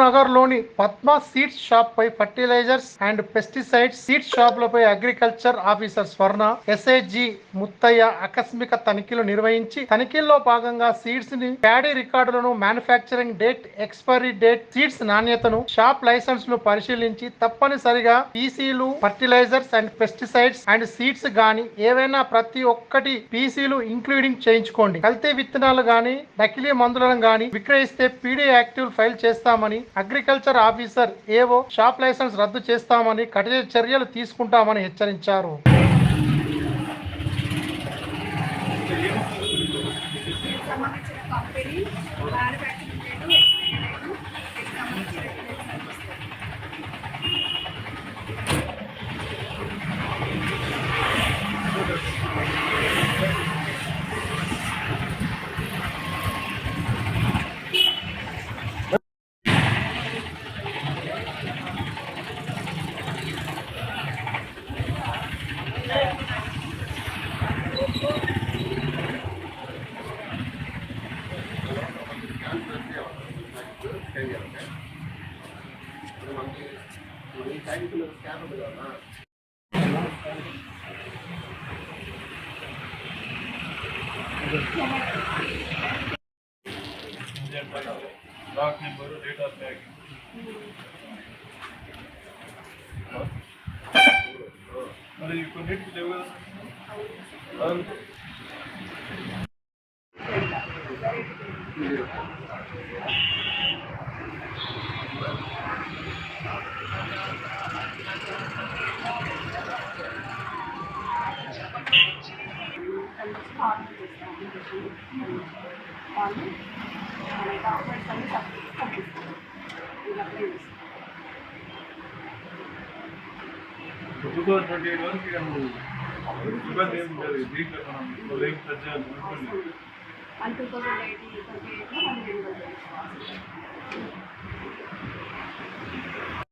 నగర్లోని Padma seeds shop పై fertilisers and pesticides seeds షాపులపై అగ్రికల్చర్ ఆఫీసర్ స్వర్ణ ఎస్ఐజి ముత్తయ్య ఆకస్మిక తనిఖీలు నిర్వహించి తనిఖీల్లో భాగంగా సీడ్స్ ని ప్యాడీ రికార్డులను manufacturing date expiry date seeds నాణ్యతను షాప్ లైసెన్స్ ను పరిశీలించి తప్పనిసరిగా పీసీలు fertilisers and pesticides and seeds గాని ఏవైనా ప్రతి ఒక్కటి పీసీలు ఇంక్లూడింగ్ చేయించుకోండి. కల్తీ విత్తనాలు గాని నకిలీ మందులను గాని విక్రయిస్తే పీడీ యాక్టివ్ ఫైల్ చేస్తామని, అగ్రికల్చర్ ఆఫీసర్ ఏవో షాప్ లైసెన్స్ రద్దు చేస్తామని, కఠిన చర్యలు తీసుకుంటామని హెచ్చరించారు. Block number, date of packing. Are you connected to the and 2018, 2028